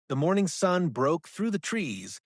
The morning sun broke through the trees,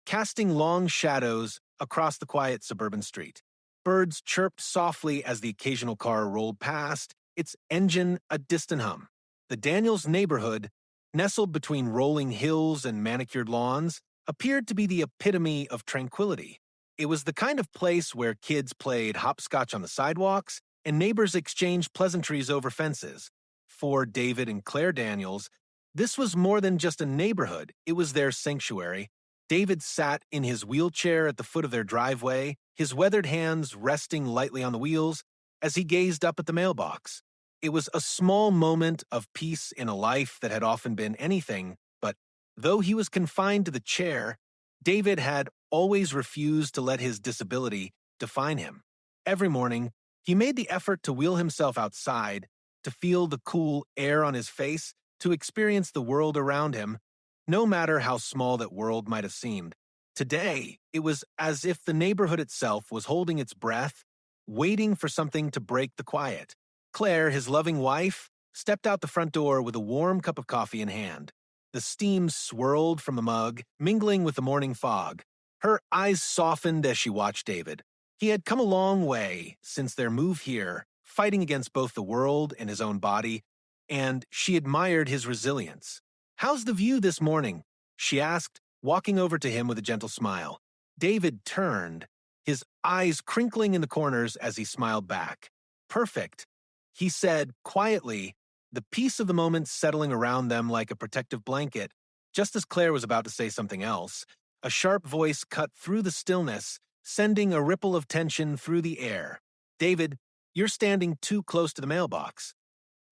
casting long shadows across the quiet suburban street. Birds chirped softly as the occasional car rolled past, its engine a distant hum. The Daniels neighborhood, nestled between rolling hills and manicured lawns, appeared to be the epitome of tranquility. It was the kind of place where kids played hopscotch on the sidewalks and neighbors exchanged pleasantries over fences. For David and Claire Daniels, this was more than just a neighborhood, it was their sanctuary. David sat in his wheelchair at the foot of their driveway, his weathered hands resting lightly on the wheels as he gazed up at the mailbox. It was a small moment of peace in a life that had often been anything, but though he was confined to the chair, David had always refused to let his disability define him. Every morning, he made the effort to wheel himself outside, to feel the cool air on his face, to experience the world around him, no matter how small that world might have seemed. Today, it was as if the neighborhood itself was holding its breath, waiting for something to break the quiet. Claire, his loving wife, stepped out the front door with a warm cup of coffee in hand. The steam swirled from the mug, mingling with the morning fog. Her eyes softened as she watched David. He had come a long way since their move here, fighting against both the world and his own body, and she admired his resilience. "How's the view this morning?" she asked, walking over to him with a gentle smile. David turned, his eyes crinkling in the corners as he smiled back. "Perfect," he said quietly, the peace of the moment settling around them like a protective blanket. Just as Claire was about to say something else, a sharp voice cut through the stillness, sending a ripple of tension through the air. "David, you're standing too close to the mailbox."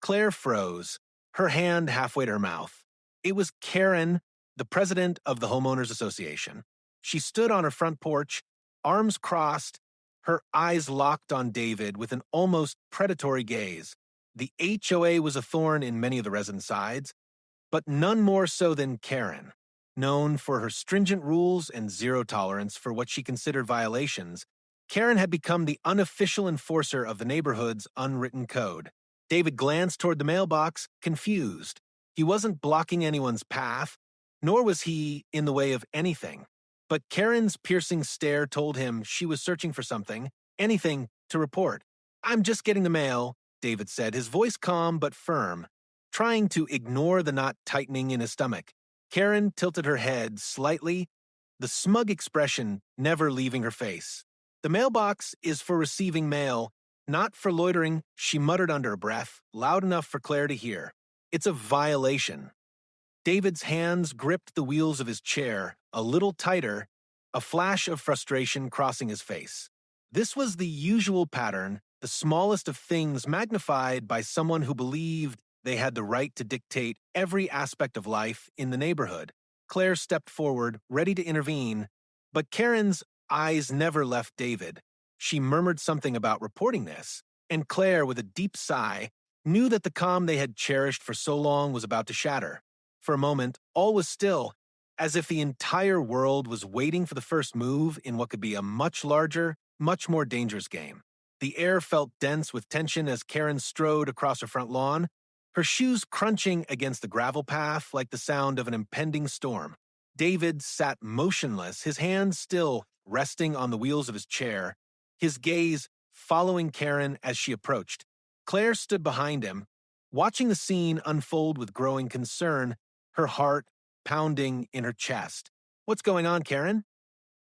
Claire froze, her hand halfway to her mouth. It was Karen, the president of the Homeowners Association. She stood on her front porch, arms crossed, her eyes locked on David with an almost predatory gaze. The HOA was a thorn in many of the residents' sides, but none more so than Karen. Known for her stringent rules and zero tolerance for what she considered violations, Karen had become the unofficial enforcer of the neighborhood's unwritten code. David glanced toward the mailbox, confused. He wasn't blocking anyone's path, nor was he in the way of anything. But Karen's piercing stare told him she was searching for something, anything, to report. "I'm just getting the mail," David said, his voice calm but firm, trying to ignore the knot tightening in his stomach. Karen tilted her head slightly, the smug expression never leaving her face. "The mailbox is for receiving mail, not for loitering," she muttered under her breath, loud enough for Claire to hear. "It's a violation." David's hands gripped the wheels of his chair, a little tighter, a flash of frustration crossing his face. This was the usual pattern, the smallest of things magnified by someone who believed they had the right to dictate every aspect of life in the neighborhood. Claire stepped forward, ready to intervene, but Karen's eyes never left David. She murmured something about reporting this, and Claire, with a deep sigh, knew that the calm they had cherished for so long was about to shatter. For a moment, all was still, as if the entire world was waiting for the first move in what could be a much larger, much more dangerous game. The air felt dense with tension as Karen strode across her front lawn, her shoes crunching against the gravel path like the sound of an impending storm. David sat motionless, his hands still resting on the wheels of his chair, his gaze following Karen as she approached. Claire stood behind him, watching the scene unfold with growing concern, her heart pounding in her chest. "What's going on, Karen?"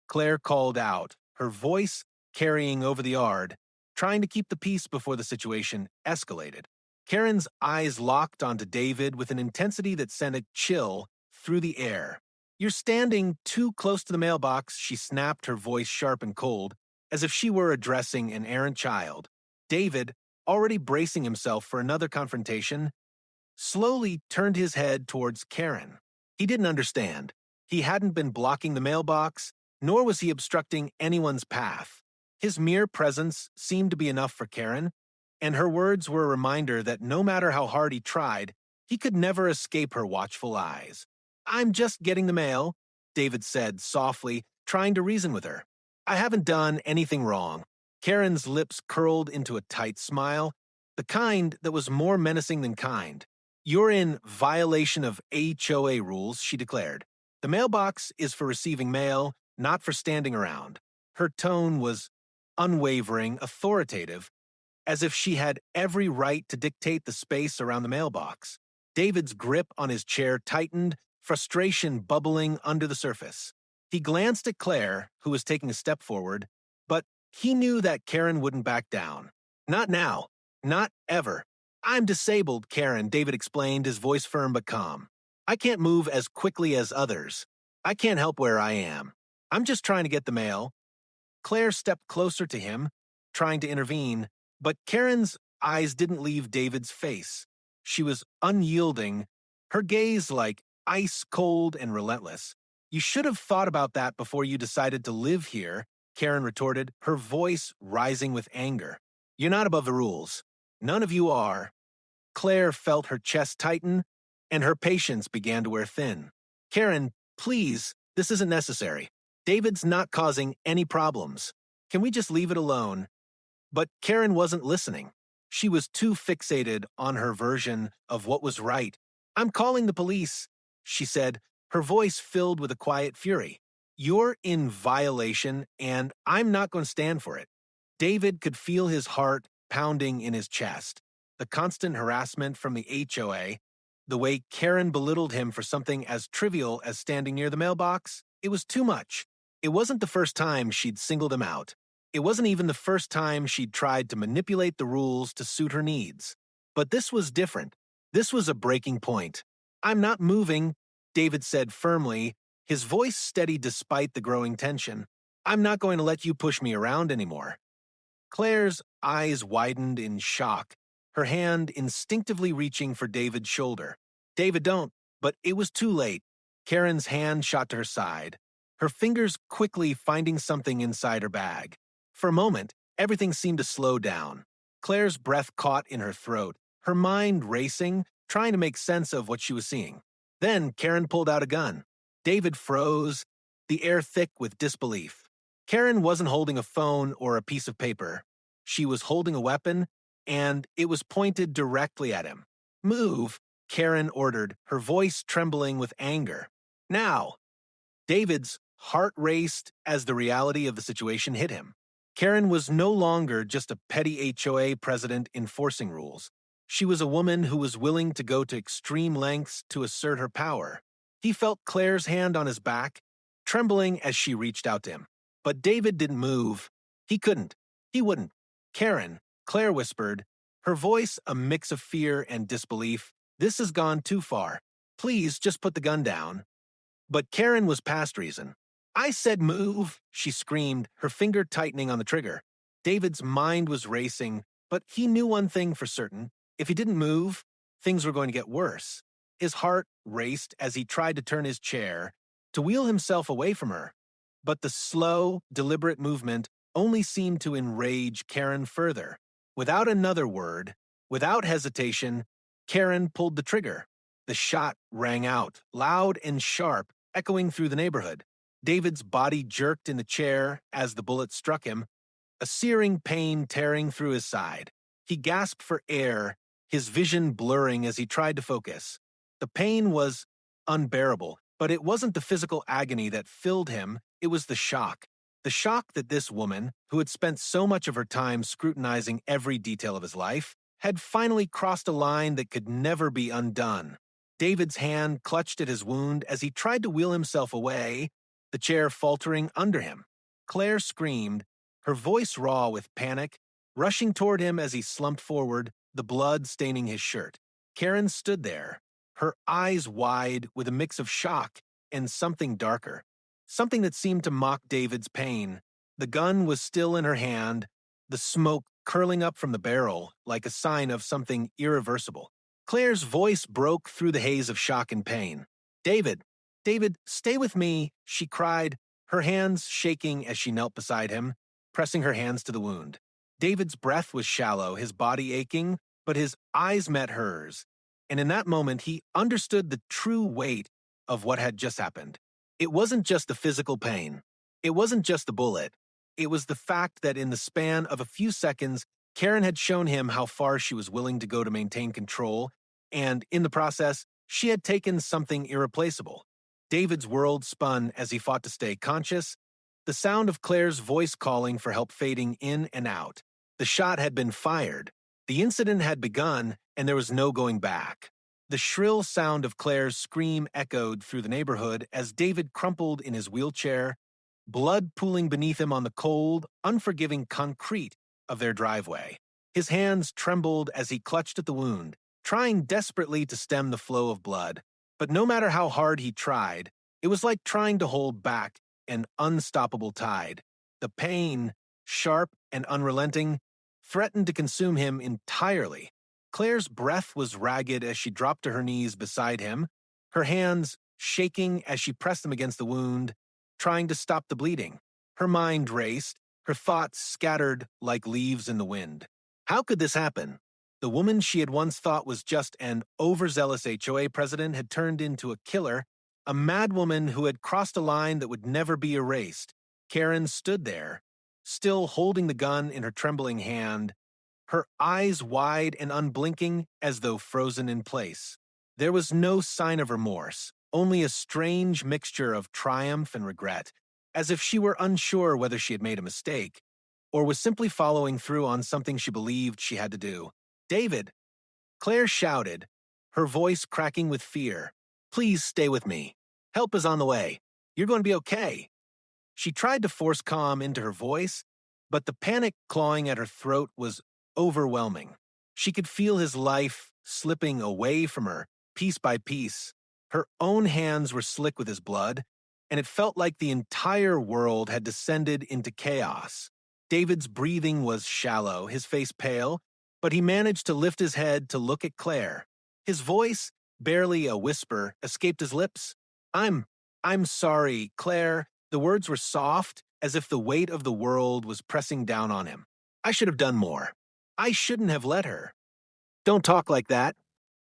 Claire called out, her voice carrying over the yard, trying to keep the peace before the situation escalated. Karen's eyes locked onto David with an intensity that sent a chill through the air. "You're standing too close to the mailbox," she snapped, her voice sharp and cold, as if she were addressing an errant child. David, already bracing himself for another confrontation, slowly turned his head towards Karen. He didn't understand. He hadn't been blocking the mailbox, nor was he obstructing anyone's path. His mere presence seemed to be enough for Karen, and her words were a reminder that no matter how hard he tried, he could never escape her watchful eyes. "I'm just getting the mail," David said softly, trying to reason with her. "I haven't done anything wrong." Karen's lips curled into a tight smile, the kind that was more menacing than kind. "You're in violation of HOA rules," she declared. "The mailbox is for receiving mail, not for standing around." Her tone was unwavering, authoritative, as if she had every right to dictate the space around the mailbox. David's grip on his chair tightened, frustration bubbling under the surface. He glanced at Claire, who was taking a step forward, but he knew that Karen wouldn't back down. "Not now. Not ever. I'm disabled, Karen," David explained, his voice firm but calm. "I can't move as quickly as others. I can't help where I am. I'm just trying to get the mail." Claire stepped closer to him, trying to intervene, but Karen's eyes didn't leave David's face. She was unyielding, her gaze like ice cold and relentless. "You should have thought about that before you decided to live here," Karen retorted, her voice rising with anger. "You're not above the rules. None of you are." Claire felt her chest tighten, and her patience began to wear thin. "Karen, please, this isn't necessary. David's not causing any problems. Can we just leave it alone?" But Karen wasn't listening. She was too fixated on her version of what was right. "I'm calling the police," she said, her voice filled with a quiet fury. "You're in violation, and I'm not going to stand for it." David could feel his heart pounding in his chest. The constant harassment from the HOA, the way Karen belittled him for something as trivial as standing near the mailbox, it was too much. It wasn't the first time she'd singled him out. It wasn't even the first time she'd tried to manipulate the rules to suit her needs. But this was different. This was a breaking point. "I'm not moving," David said firmly, his voice steady despite the growing tension. "I'm not going to let you push me around anymore." Claire's eyes widened in shock, her hand instinctively reaching for David's shoulder. "David, don't." But it was too late. Karen's hand shot to her side, her fingers quickly finding something inside her bag. For a moment, everything seemed to slow down. Claire's breath caught in her throat, her mind racing, trying to make sense of what she was seeing. Then Karen pulled out a gun. David froze, the air thick with disbelief. Karen wasn't holding a phone or a piece of paper. She was holding a weapon, and it was pointed directly at him. "Move," Karen ordered, her voice trembling with anger. "Now!" David's heart raced as the reality of the situation hit him. Karen was no longer just a petty HOA president enforcing rules. She was a woman who was willing to go to extreme lengths to assert her power. He felt Claire's hand on his back, trembling as she reached out to him. But David didn't move. He couldn't. He wouldn't. "Karen," Claire whispered, her voice a mix of fear and disbelief, "this has gone too far. Please just put the gun down." But Karen was past reason. "I said move," she screamed, her finger tightening on the trigger. David's mind was racing, but he knew one thing for certain. If he didn't move, things were going to get worse. His heart raced as he tried to turn his chair, to wheel himself away from her. But the slow, deliberate movement only seemed to enrage Karen further. Without another word, without hesitation, Karen pulled the trigger. The shot rang out, loud and sharp, echoing through the neighborhood. David's body jerked in the chair as the bullet struck him, a searing pain tearing through his side. He gasped for air, his vision blurring as he tried to focus. The pain was unbearable, but it wasn't the physical agony that filled him, it was the shock. The shock that this woman, who had spent so much of her time scrutinizing every detail of his life, had finally crossed a line that could never be undone. David's hand clutched at his wound as he tried to wheel himself away, the chair faltering under him. Claire screamed, her voice raw with panic, rushing toward him as he slumped forward, the blood staining his shirt. Karen stood there, her eyes wide with a mix of shock and something darker, something that seemed to mock David's pain. The gun was still in her hand, the smoke curling up from the barrel like a sign of something irreversible. Claire's voice broke through the haze of shock and pain. "David, David, stay with me," she cried, her hands shaking as she knelt beside him, pressing her hands to the wound. David's breath was shallow, his body aching, but his eyes met hers, and in that moment he understood the true weight of what had just happened. It wasn't just the physical pain. It wasn't just the bullet. It was the fact that in the span of a few seconds, Karen had shown him how far she was willing to go to maintain control, and in the process, she had taken something irreplaceable. David's world spun as he fought to stay conscious, the sound of Claire's voice calling for help fading in and out. The shot had been fired. The incident had begun, and there was no going back. The shrill sound of Claire's scream echoed through the neighborhood as David crumpled in his wheelchair, blood pooling beneath him on the cold, unforgiving concrete of their driveway. His hands trembled as he clutched at the wound, trying desperately to stem the flow of blood. But no matter how hard he tried, it was like trying to hold back an unstoppable tide. The pain, sharp and unrelenting, threatened to consume him entirely. Claire's breath was ragged as she dropped to her knees beside him, her hands shaking as she pressed them against the wound, trying to stop the bleeding. Her mind raced, her thoughts scattered like leaves in the wind. How could this happen? The woman she had once thought was just an overzealous HOA president had turned into a killer, a madwoman who had crossed a line that would never be erased. Karen stood there, still holding the gun in her trembling hand, her eyes wide and unblinking as though frozen in place. There was no sign of remorse, only a strange mixture of triumph and regret, as if she were unsure whether she had made a mistake, or was simply following through on something she believed she had to do. "David!" Claire shouted, her voice cracking with fear. "Please stay with me. Help is on the way. You're going to be okay." She tried to force calm into her voice, but the panic clawing at her throat was overwhelming. She could feel his life slipping away from her, piece by piece. Her own hands were slick with his blood, and it felt like the entire world had descended into chaos. David's breathing was shallow, his face pale, but he managed to lift his head to look at Claire. His voice, barely a whisper, escaped his lips. I'm sorry, Claire." The words were soft, as if the weight of the world was pressing down on him. "I should have done more. I shouldn't have let her." "Don't talk like that,"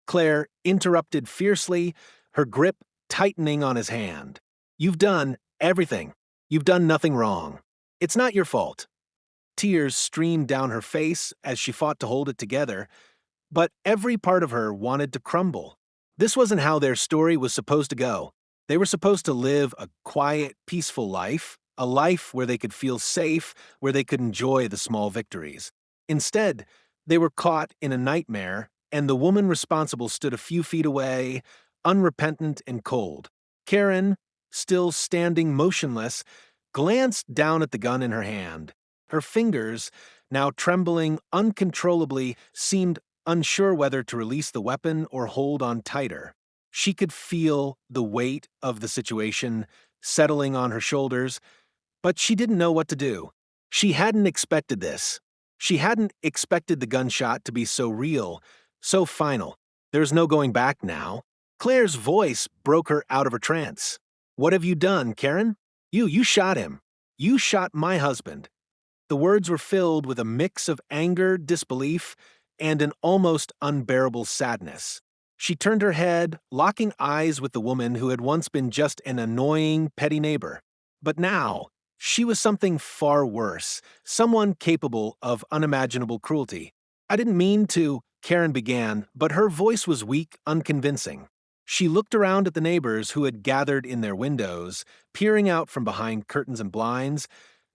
Claire interrupted fiercely, her grip tightening on his hand. "You've done everything. You've done nothing wrong. It's not your fault." Tears streamed down her face as she fought to hold it together, but every part of her wanted to crumble. This wasn't how their story was supposed to go. They were supposed to live a quiet, peaceful life, a life where they could feel safe, where they could enjoy the small victories. Instead, they were caught in a nightmare, and the woman responsible stood a few feet away, unrepentant and cold. Karen, still standing motionless, glanced down at the gun in her hand. Her fingers, now trembling uncontrollably, seemed unsure whether to release the weapon or hold on tighter. She could feel the weight of the situation settling on her shoulders, but she didn't know what to do. She hadn't expected this. She hadn't expected the gunshot to be so real, so final. There's no going back now. Claire's voice broke her out of her trance. "What have you done, Karen? You shot him. You shot my husband." The words were filled with a mix of anger, disbelief, and an almost unbearable sadness. She turned her head, locking eyes with the woman who had once been just an annoying, petty neighbor. But now, she was something far worse, someone capable of unimaginable cruelty. "I didn't mean to," Karen began, but her voice was weak, unconvincing. She looked around at the neighbors who had gathered in their windows, peering out from behind curtains and blinds,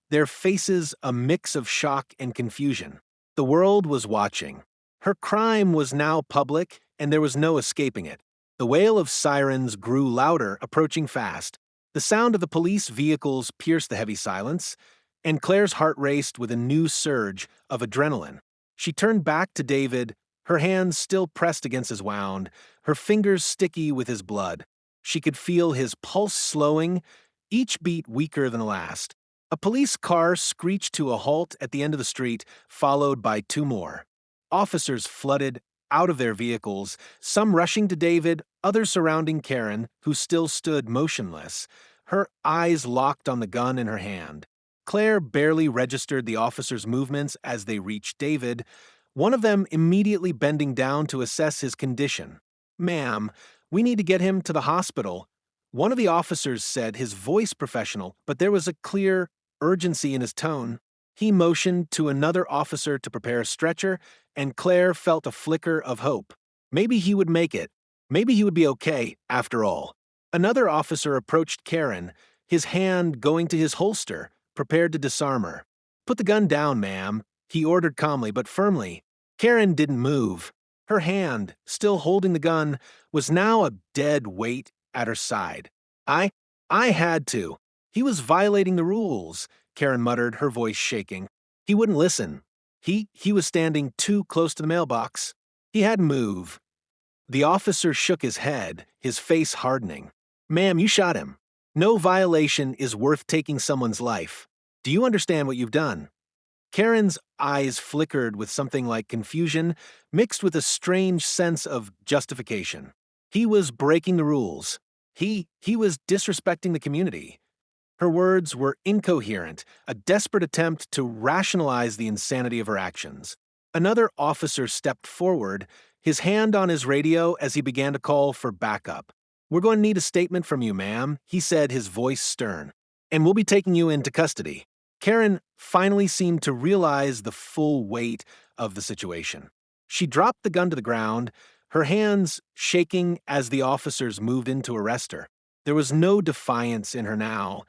their faces a mix of shock and confusion. The world was watching. Her crime was now public, and there was no escaping it. The wail of sirens grew louder, approaching fast. The sound of the police vehicles pierced the heavy silence, and Claire's heart raced with a new surge of adrenaline. She turned back to David, her hands still pressed against his wound, her fingers sticky with his blood. She could feel his pulse slowing, each beat weaker than the last. A police car screeched to a halt at the end of the street, followed by two more. Officers flooded out of their vehicles, some rushing to David, others surrounding Karen, who still stood motionless, her eyes locked on the gun in her hand. Claire barely registered the officers' movements as they reached David, one of them immediately bending down to assess his condition. "Ma'am, we need to get him to the hospital," one of the officers said, his voice professional, but there was a clear urgency in his tone. He motioned to another officer to prepare a stretcher, and Claire felt a flicker of hope. Maybe he would make it. Maybe he would be okay, after all. Another officer approached Karen, his hand going to his holster, prepared to disarm her. "Put the gun down, ma'am," he ordered calmly but firmly. Karen didn't move. Her hand, still holding the gun, was now a dead weight at her side. I had to. He was violating the rules," Karen muttered, her voice shaking. "He wouldn't listen. He was standing too close to the mailbox. He hadn't moved." The officer shook his head, his face hardening. "Ma'am, you shot him. No violation is worth taking someone's life. Do you understand what you've done?" Karen's eyes flickered with something like confusion, mixed with a strange sense of justification. He was breaking the rules. He was disrespecting the community. Her words were incoherent, a desperate attempt to rationalize the insanity of her actions. Another officer stepped forward, his hand on his radio as he began to call for backup. "We're going to need a statement from you, ma'am," he said, his voice stern. "And we'll be taking you into custody." Karen finally seemed to realize the full weight of the situation. She dropped the gun to the ground, her hands shaking as the officers moved in to arrest her. There was no defiance in her now,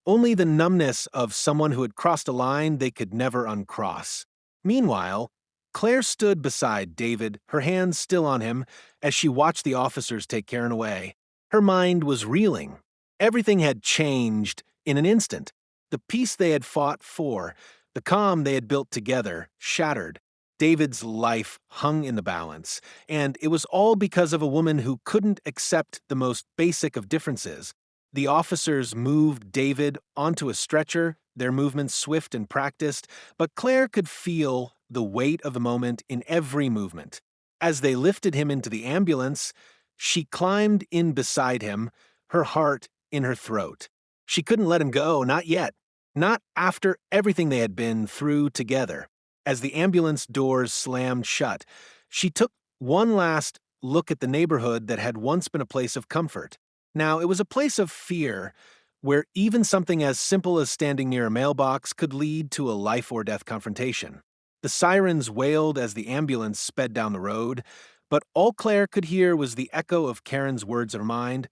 only the numbness of someone who had crossed a line they could never uncross. Meanwhile, Claire stood beside David, her hands still on him, as she watched the officers take Karen away. Her mind was reeling. Everything had changed in an instant. The peace they had fought for, the calm they had built together, shattered. David's life hung in the balance, and it was all because of a woman who couldn't accept the most basic of differences. The officers moved David onto a stretcher, their movements swift and practiced, but Claire could feel the weight of the moment in every movement. As they lifted him into the ambulance, she climbed in beside him, her heart in her throat. She couldn't let him go, not yet. Not after everything they had been through together. As the ambulance doors slammed shut, she took one last look at the neighborhood that had once been a place of comfort. Now, it was a place of fear, where even something as simple as standing near a mailbox could lead to a life-or-death confrontation. The sirens wailed as the ambulance sped down the road, but all Claire could hear was the echo of Karen's words in her mind.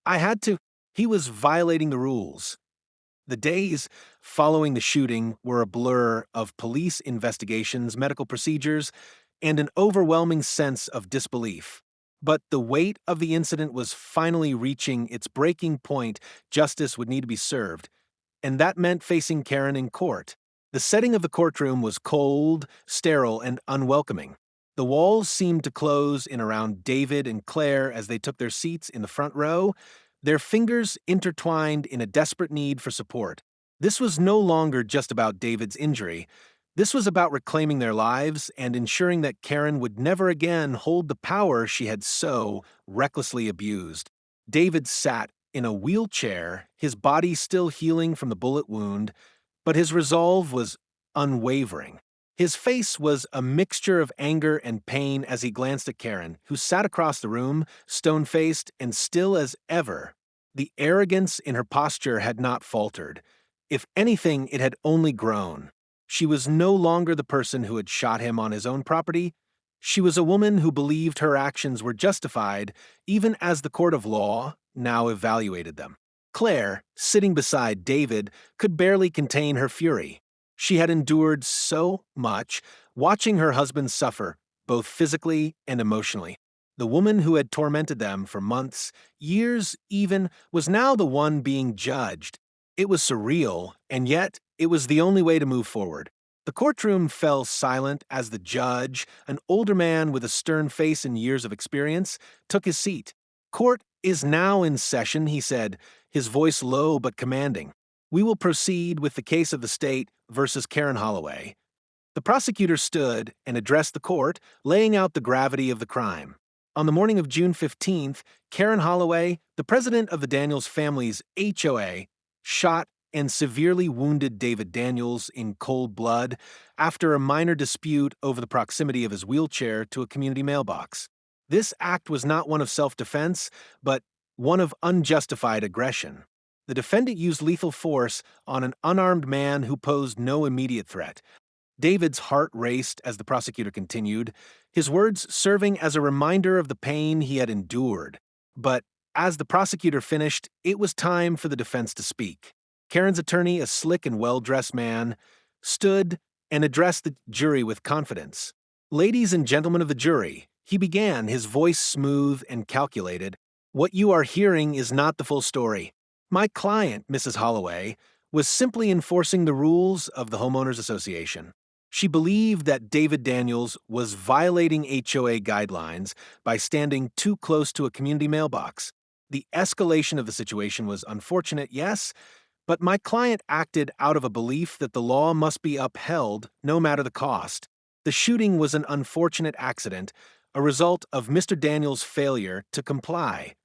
"I had to. He was violating the rules." The days following the shooting were a blur of police investigations, medical procedures, and an overwhelming sense of disbelief. But the weight of the incident was finally reaching its breaking point. Justice would need to be served, and that meant facing Karen in court. The setting of the courtroom was cold, sterile, and unwelcoming. The walls seemed to close in around David and Claire as they took their seats in the front row, their fingers intertwined in a desperate need for support. This was no longer just about David's injury. This was about reclaiming their lives and ensuring that Karen would never again hold the power she had so recklessly abused. David sat in a wheelchair, his body still healing from the bullet wound, but his resolve was unwavering. His face was a mixture of anger and pain as he glanced at Karen, who sat across the room, stone-faced and still as ever. The arrogance in her posture had not faltered. If anything, it had only grown. She was no longer the person who had shot him on his own property. She was a woman who believed her actions were justified, even as the court of law now evaluated them. Claire, sitting beside David, could barely contain her fury. She had endured so much, watching her husband suffer, both physically and emotionally. The woman who had tormented them for months, years even, was now the one being judged. It was surreal, and yet it was the only way to move forward. The courtroom fell silent as the judge, an older man with a stern face and years of experience, took his seat. "Court is now in session," he said, his voice low but commanding. "We will proceed with the case of the state versus Karen Holloway." The prosecutor stood and addressed the court, laying out the gravity of the crime. On the morning of June 15th, Karen Holloway, the president of the Daniels family's HOA, shot and severely wounded David Daniels in cold blood after a minor dispute over the proximity of his wheelchair to a community mailbox. This act was not one of self-defense, but one of unjustified aggression. The defendant used lethal force on an unarmed man who posed no immediate threat. David's heart raced as the prosecutor continued, his words serving as a reminder of the pain he had endured. But as the prosecutor finished, it was time for the defense to speak. Karen's attorney, a slick and well-dressed man, stood and addressed the jury with confidence. "Ladies and gentlemen of the jury," he began, his voice smooth and calculated, "what you are hearing is not the full story. My client, Mrs. Holloway, was simply enforcing the rules of the Homeowners Association. She believed that David Daniels was violating HOA guidelines by standing too close to a community mailbox. The escalation of the situation was unfortunate, yes, but my client acted out of a belief that the law must be upheld no matter the cost. The shooting was an unfortunate accident, a result of Mr. Daniels' failure to comply."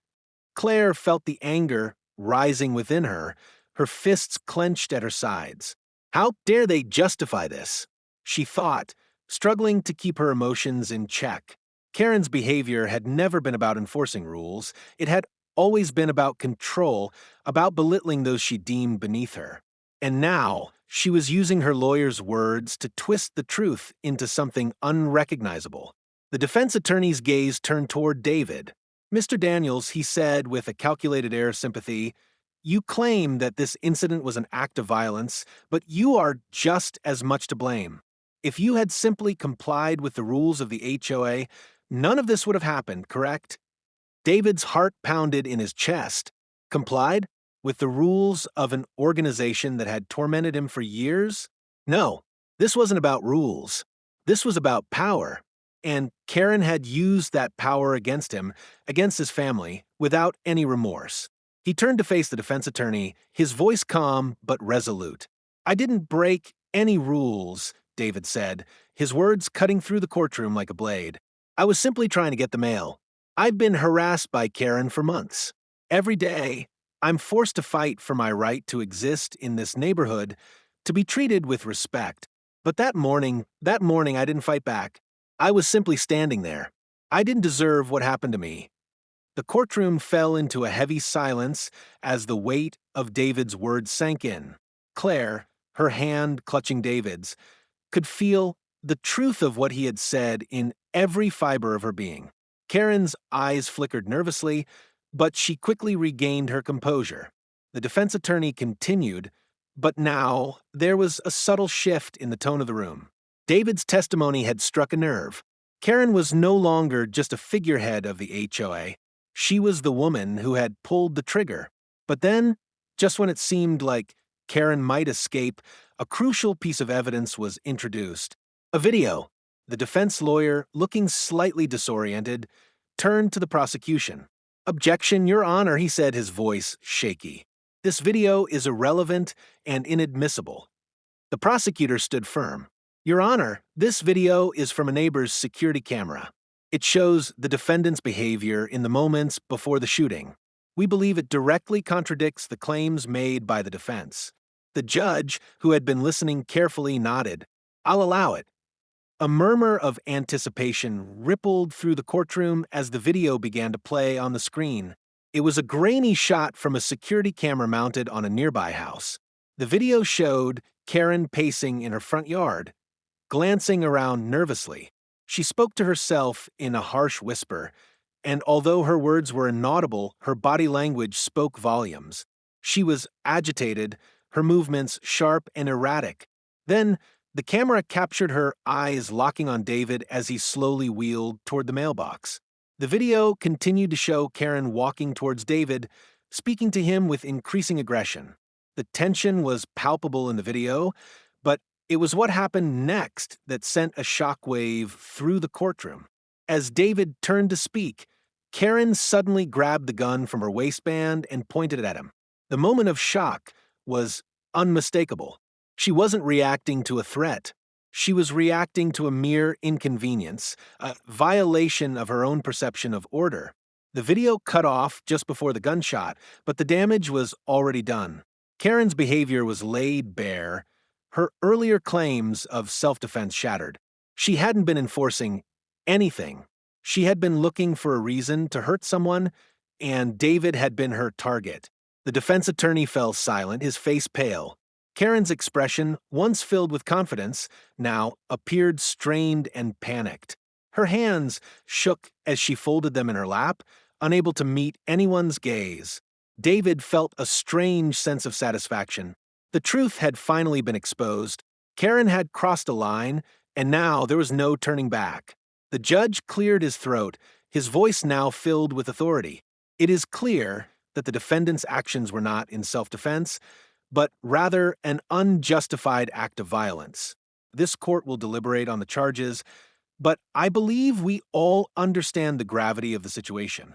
Claire felt the anger rising within her, her fists clenched at her sides. How dare they justify this? She thought, struggling to keep her emotions in check. Karen's behavior had never been about enforcing rules. It had always been about control, about belittling those she deemed beneath her. And now, she was using her lawyer's words to twist the truth into something unrecognizable. The defense attorney's gaze turned toward David. "Mr. Daniels," he said with a calculated air of sympathy, "you claim that this incident was an act of violence, but you are just as much to blame. If you had simply complied with the rules of the HOA, none of this would have happened, correct?" David's heart pounded in his chest. Complied with the rules of an organization that had tormented him for years? No, this wasn't about rules. This was about power. And Karen had used that power against him, against his family, without any remorse. He turned to face the defense attorney, his voice calm but resolute. "I didn't break any rules," David said, his words cutting through the courtroom like a blade. "I was simply trying to get the mail. I've been harassed by Karen for months. Every day, I'm forced to fight for my right to exist in this neighborhood, to be treated with respect. But that morning, I didn't fight back. I was simply standing there. I didn't deserve what happened to me." The courtroom fell into a heavy silence as the weight of David's words sank in. Claire, her hand clutching David's, could feel the truth of what he had said in every fiber of her being. Karen's eyes flickered nervously, but she quickly regained her composure. The defense attorney continued, but now there was a subtle shift in the tone of the room. David's testimony had struck a nerve. Karen was no longer just a figurehead of the HOA. She was the woman who had pulled the trigger. But then, just when it seemed like Karen might escape, a crucial piece of evidence was introduced. A video. The defense lawyer, looking slightly disoriented, turned to the prosecution. "Objection, Your Honor," he said, his voice shaky. "This video is irrelevant and inadmissible." The prosecutor stood firm. "Your Honor, this video is from a neighbor's security camera. It shows the defendant's behavior in the moments before the shooting. We believe it directly contradicts the claims made by the defense." The judge, who had been listening carefully, nodded. "I'll allow it." A murmur of anticipation rippled through the courtroom as the video began to play on the screen. It was a grainy shot from a security camera mounted on a nearby house. The video showed Karen pacing in her front yard, glancing around nervously. She spoke to herself in a harsh whisper, and although her words were inaudible, her body language spoke volumes. She was agitated, her movements sharp and erratic. Then, the camera captured her eyes locking on David as he slowly wheeled toward the mailbox. The video continued to show Karen walking towards David, speaking to him with increasing aggression. The tension was palpable in the video, but it was what happened next that sent a shockwave through the courtroom. As David turned to speak, Karen suddenly grabbed the gun from her waistband and pointed it at him. The moment of shock was unmistakable. She wasn't reacting to a threat. She was reacting to a mere inconvenience, a violation of her own perception of order. The video cut off just before the gunshot, but the damage was already done. Karen's behavior was laid bare, her earlier claims of self-defense shattered. She hadn't been enforcing anything. She had been looking for a reason to hurt someone, and David had been her target. The defense attorney fell silent, his face pale. Karen's expression, once filled with confidence, now appeared strained and panicked. Her hands shook as she folded them in her lap, unable to meet anyone's gaze. David felt a strange sense of satisfaction. The truth had finally been exposed. Karen had crossed a line, and now there was no turning back. The judge cleared his throat, his voice now filled with authority. It is clear that the defendant's actions were not in self-defense, but rather an unjustified act of violence. This court will deliberate on the charges, but I believe we all understand the gravity of the situation.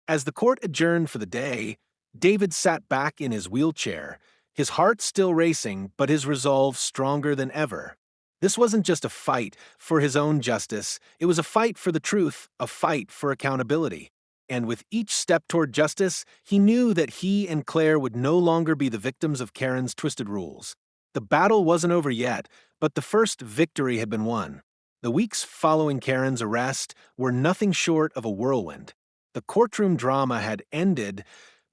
As the court adjourned for the day, David sat back in his wheelchair, his heart still racing, but his resolve stronger than ever. This wasn't just a fight for his own justice, it was a fight for the truth, a fight for accountability. And with each step toward justice, he knew that he and Claire would no longer be the victims of Karen's twisted rules. The battle wasn't over yet, but the first victory had been won. The weeks following Karen's arrest were nothing short of a whirlwind. The courtroom drama had ended,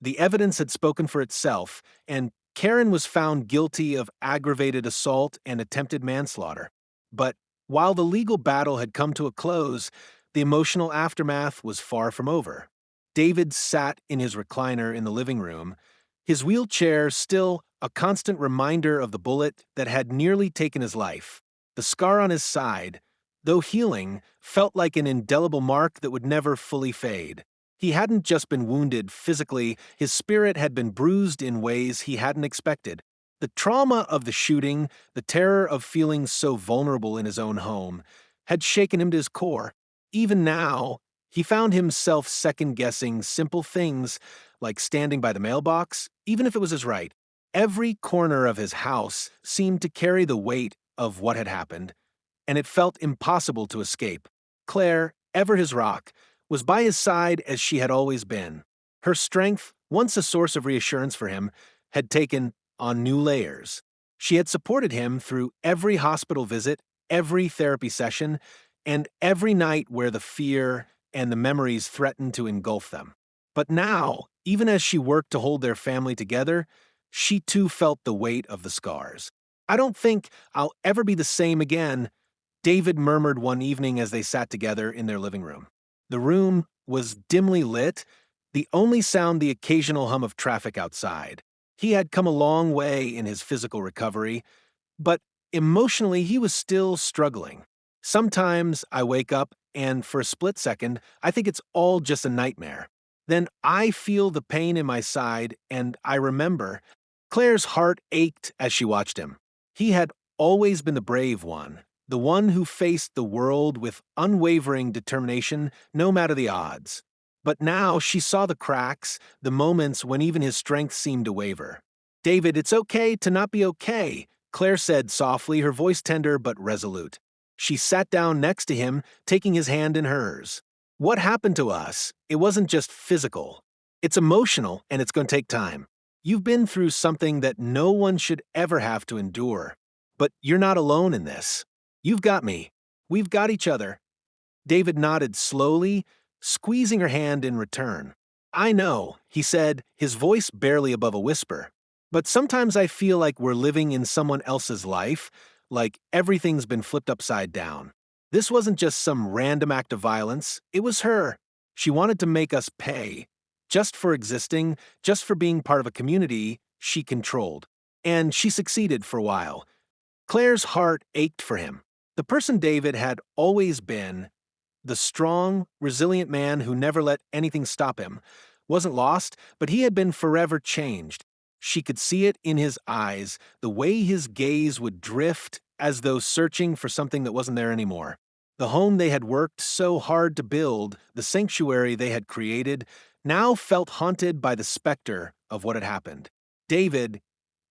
the evidence had spoken for itself, and Karen was found guilty of aggravated assault and attempted manslaughter. But while the legal battle had come to a close, the emotional aftermath was far from over. David sat in his recliner in the living room, his wheelchair still a constant reminder of the bullet that had nearly taken his life. The scar on his side, though healing, felt like an indelible mark that would never fully fade. He hadn't just been wounded physically, his spirit had been bruised in ways he hadn't expected. The trauma of the shooting, the terror of feeling so vulnerable in his own home, had shaken him to his core. Even now, he found himself second-guessing simple things like standing by the mailbox, even if it was his right. Every corner of his house seemed to carry the weight of what had happened, and it felt impossible to escape. Claire, ever his rock, was by his side as she had always been. Her strength, once a source of reassurance for him, had taken on new layers. She had supported him through every hospital visit, every therapy session, and every night where the fear and the memories threatened to engulf them. But now, even as she worked to hold their family together, she too felt the weight of the scars. "I don't think I'll ever be the same again," David murmured one evening as they sat together in their living room. The room was dimly lit, the only sound the occasional hum of traffic outside. He had come a long way in his physical recovery, but emotionally he was still struggling. "Sometimes I wake up and for a split second, I think it's all just a nightmare. Then I feel the pain in my side and I remember." Claire's heart ached as she watched him. He had always been the brave one, the one who faced the world with unwavering determination no matter the odds. But now she saw the cracks, the moments when even his strength seemed to waver. "David, it's okay to not be okay," Claire said softly, her voice tender but resolute. She sat down next to him, taking his hand in hers. "What happened to us? It wasn't just physical. It's emotional, and it's going to take time. You've been through something that no one should ever have to endure. But you're not alone in this. You've got me. We've got each other." David nodded slowly, squeezing her hand in return. "I know," he said, his voice barely above a whisper. "But sometimes I feel like we're living in someone else's life, like everything's been flipped upside down. This wasn't just some random act of violence, it was her. She wanted to make us pay. Just for existing, just for being part of a community she controlled. And she succeeded for a while." Claire's heart ached for him. The person David had always been, the strong, resilient man who never let anything stop him, wasn't lost, but he had been forever changed. She could see it in his eyes, the way his gaze would drift as though searching for something that wasn't there anymore. The home they had worked so hard to build, the sanctuary they had created, now felt haunted by the specter of what had happened. "David,"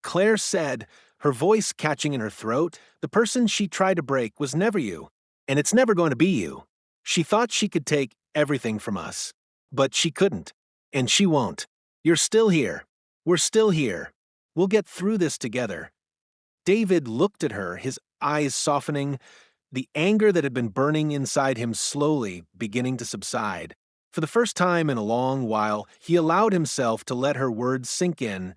Claire said, her voice catching in her throat, "the person she tried to break was never you, and it's never going to be you. She thought she could take everything from us, but she couldn't, and she won't. You're still here. We're still here. We'll get through this together." David looked at her, his eyes softening, the anger that had been burning inside him slowly beginning to subside. For the first time in a long while, he allowed himself to let her words sink in,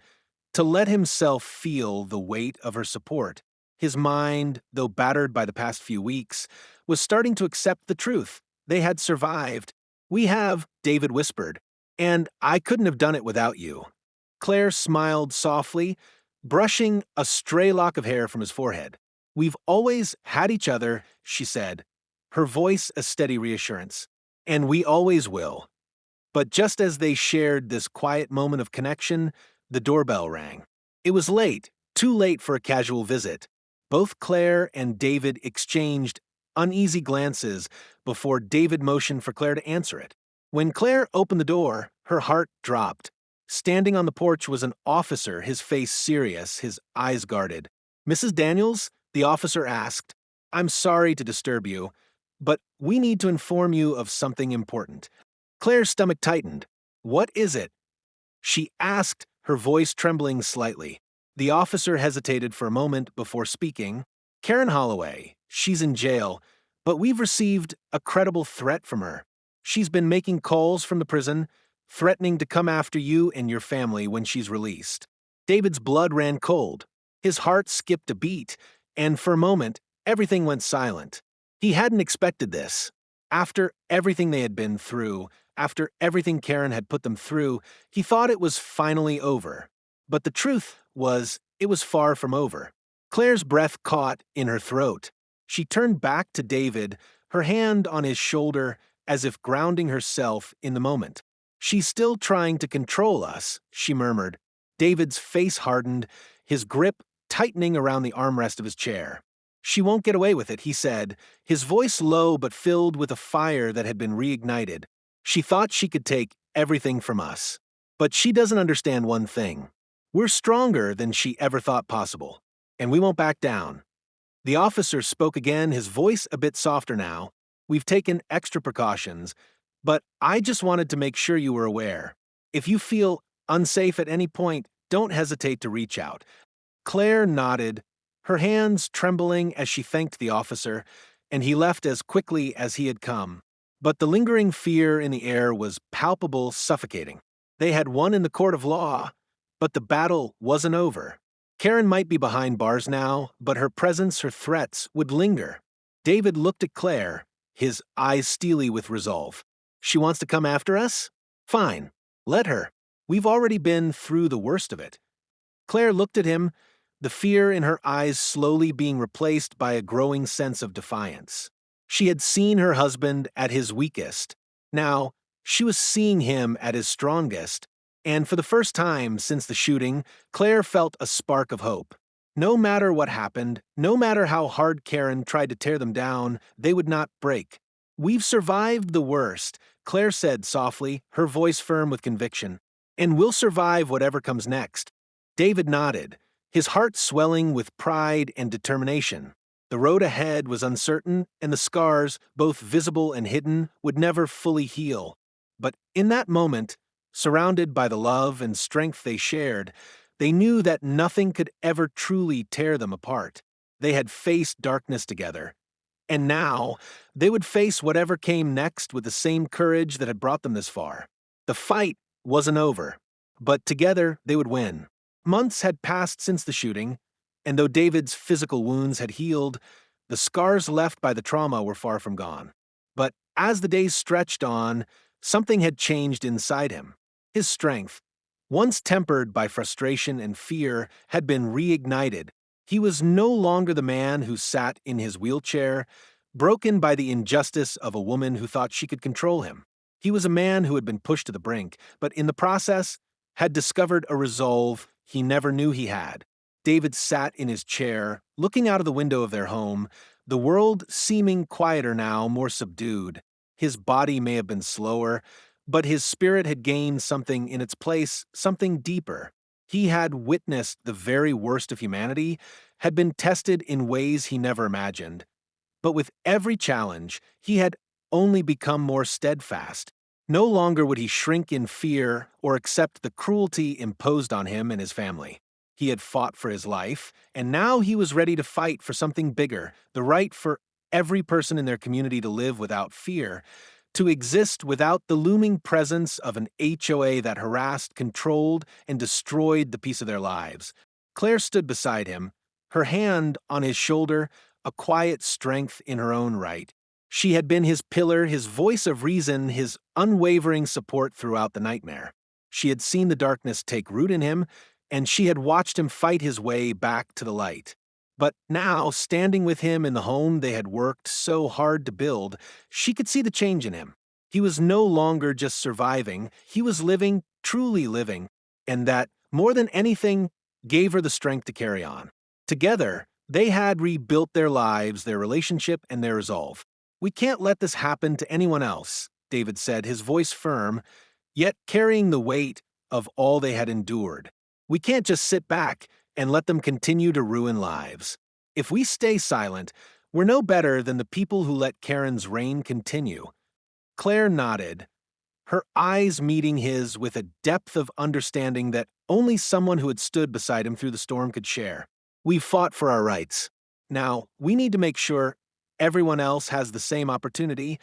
to let himself feel the weight of her support. His mind, though battered by the past few weeks, was starting to accept the truth. They had survived. "We have," David whispered, "and I couldn't have done it without you." Claire smiled softly, brushing a stray lock of hair from his forehead. "We've always had each other," she said, her voice a steady reassurance. "And we always will." But just as they shared this quiet moment of connection, the doorbell rang. It was late, too late for a casual visit. Both Claire and David exchanged uneasy glances before David motioned for Claire to answer it. When Claire opened the door, her heart dropped. Standing on the porch was an officer, his face serious, his eyes guarded. "Mrs. Daniels?" the officer asked. "I'm sorry to disturb you, but we need to inform you of something important." Claire's stomach tightened. "What is it?" she asked, her voice trembling slightly. The officer hesitated for a moment before speaking. "Karen Holloway, she's in jail, but we've received a credible threat from her. She's been making calls from the prison, threatening to come after you and your family when she's released." David's blood ran cold. His heart skipped a beat, and for a moment, everything went silent. He hadn't expected this. After everything they had been through, after everything Karen had put them through, he thought it was finally over. But the truth was, it was far from over. Claire's breath caught in her throat. She turned back to David, her hand on his shoulder as if grounding herself in the moment. "She's still trying to control us," she murmured. David's face hardened, his grip tightening around the armrest of his chair. "She won't get away with it," he said, his voice low but filled with a fire that had been reignited. "She thought she could take everything from us. But she doesn't understand one thing. We're stronger than she ever thought possible, and we won't back down." The officer spoke again, his voice a bit softer now. "We've taken extra precautions, but I just wanted to make sure you were aware. If you feel unsafe at any point, don't hesitate to reach out." Claire nodded, her hands trembling as she thanked the officer, and he left as quickly as he had come. But the lingering fear in the air was palpable, suffocating. They had won in the court of law, but the battle wasn't over. Karen might be behind bars now, but her presence, her threats, would linger. David looked at Claire, his eyes steely with resolve. "She wants to come after us? Fine, let her. We've already been through the worst of it." Claire looked at him, the fear in her eyes slowly being replaced by a growing sense of defiance. She had seen her husband at his weakest. Now, she was seeing him at his strongest, and for the first time since the shooting, Claire felt a spark of hope. No matter what happened, no matter how hard Karen tried to tear them down, they would not break. "We've survived the worst," Claire said softly, her voice firm with conviction. "And we'll survive whatever comes next." David nodded, his heart swelling with pride and determination. The road ahead was uncertain, and the scars, both visible and hidden, would never fully heal. But in that moment, surrounded by the love and strength they shared, they knew that nothing could ever truly tear them apart. They had faced darkness together, and now they would face whatever came next with the same courage that had brought them this far. The fight wasn't over, but together they would win. Months had passed since the shooting, and though David's physical wounds had healed, the scars left by the trauma were far from gone. But as the days stretched on, something had changed inside him. His strength, once tempered by frustration and fear, had been reignited. He was no longer the man who sat in his wheelchair, broken by the injustice of a woman who thought she could control him. He was a man who had been pushed to the brink, but in the process had discovered a resolve he never knew he had. David sat in his chair, looking out of the window of their home, the world seeming quieter now, more subdued. His body may have been slower, but his spirit had gained something in its place, something deeper. He had witnessed the very worst of humanity, had been tested in ways he never imagined. But with every challenge, he had only become more steadfast. No longer would he shrink in fear or accept the cruelty imposed on him and his family. He had fought for his life, and now he was ready to fight for something bigger, the right for every person in their community to live without fear, to exist without the looming presence of an HOA that harassed, controlled, and destroyed the peace of their lives. Claire stood beside him, her hand on his shoulder, a quiet strength in her own right. She had been his pillar, his voice of reason, his unwavering support throughout the nightmare. She had seen the darkness take root in him, and she had watched him fight his way back to the light. But now, standing with him in the home they had worked so hard to build, she could see the change in him. He was no longer just surviving, he was living, truly living, and that, more than anything, gave her the strength to carry on. Together, they had rebuilt their lives, their relationship, and their resolve. "We can't let this happen to anyone else," David said, his voice firm, yet carrying the weight of all they had endured. "We can't just sit back and let them continue to ruin lives. If we stay silent, we're no better than the people who let Karen's reign continue." Claire nodded, her eyes meeting his with a depth of understanding that only someone who had stood beside him through the storm could share. "We've fought for our rights. Now, we need to make sure everyone else has the same opportunity."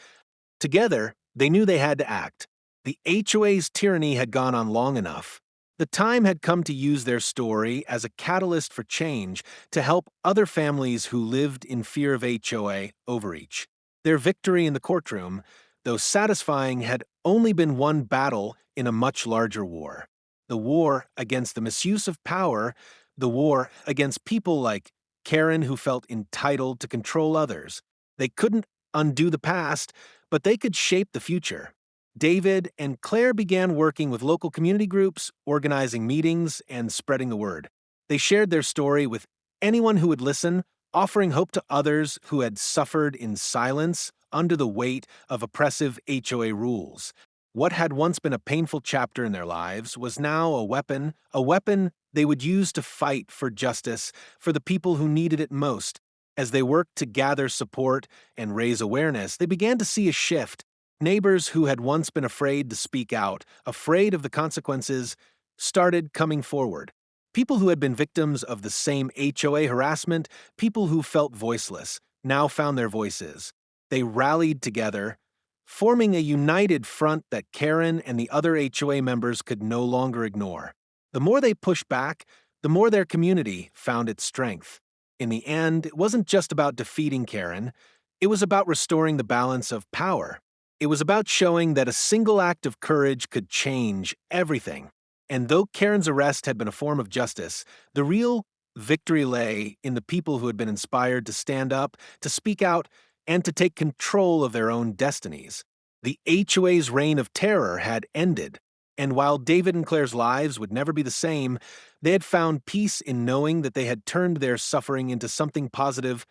Together, they knew they had to act. The HOA's tyranny had gone on long enough. The time had come to use their story as a catalyst for change to help other families who lived in fear of HOA overreach. Their victory in the courtroom, though satisfying, had only been one battle in a much larger war. The war against the misuse of power, the war against people like Karen who felt entitled to control others. They couldn't undo the past, but they could shape the future. David and Claire began working with local community groups, organizing meetings, and spreading the word. They shared their story with anyone who would listen, offering hope to others who had suffered in silence under the weight of oppressive HOA rules. What had once been a painful chapter in their lives was now a weapon they would use to fight for justice for the people who needed it most. As they worked to gather support and raise awareness, they began to see a shift. Neighbors who had once been afraid to speak out, afraid of the consequences, started coming forward. People who had been victims of the same HOA harassment, people who felt voiceless, now found their voices. They rallied together, forming a united front that Karen and the other HOA members could no longer ignore. The more they pushed back, the more their community found its strength. In the end, it wasn't just about defeating Karen, it was about restoring the balance of power. It was about showing that a single act of courage could change everything. And though Karen's arrest had been a form of justice, the real victory lay in the people who had been inspired to stand up, to speak out, and to take control of their own destinies. The HOA's reign of terror had ended, and while David and Claire's lives would never be the same, they had found peace in knowing that they had turned their suffering into something positive,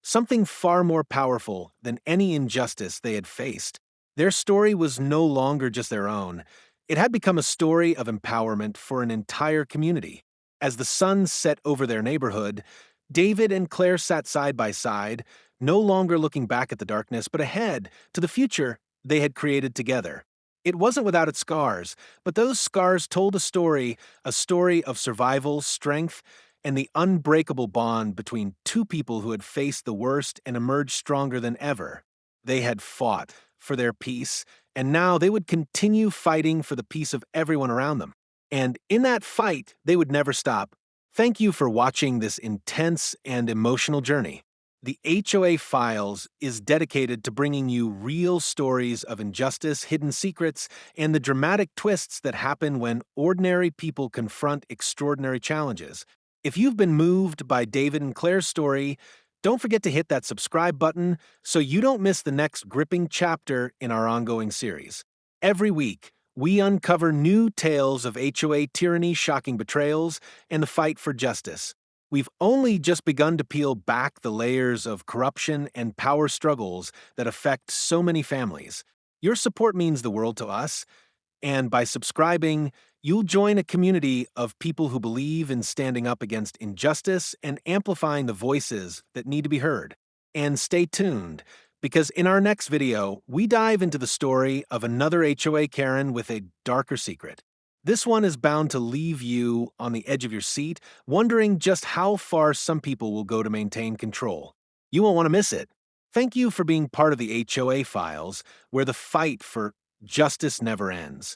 something far more powerful than any injustice they had faced. Their story was no longer just their own. It had become a story of empowerment for an entire community. As the sun set over their neighborhood, David and Claire sat side by side, no longer looking back at the darkness, but ahead to the future they had created together. It wasn't without its scars, but those scars told a story of survival, strength, and the unbreakable bond between two people who had faced the worst and emerged stronger than ever. They had fought for their peace, and now they would continue fighting for the peace of everyone around them. And in that fight, they would never stop. Thank you for watching this intense and emotional journey. The HOA Files is dedicated to bringing you real stories of injustice, hidden secrets, and the dramatic twists that happen when ordinary people confront extraordinary challenges. If you've been moved by David and Claire's story, don't forget to hit that subscribe button so you don't miss the next gripping chapter in our ongoing series. Every week, we uncover new tales of HOA tyranny, shocking betrayals, and the fight for justice. We've only just begun to peel back the layers of corruption and power struggles that affect so many families. Your support means the world to us, and by subscribing, you'll join a community of people who believe in standing up against injustice and amplifying the voices that need to be heard. And stay tuned, because in our next video, we dive into the story of another HOA Karen with a darker secret. This one is bound to leave you on the edge of your seat, wondering just how far some people will go to maintain control. You won't want to miss it. Thank you for being part of the HOA files, where the fight for justice never ends.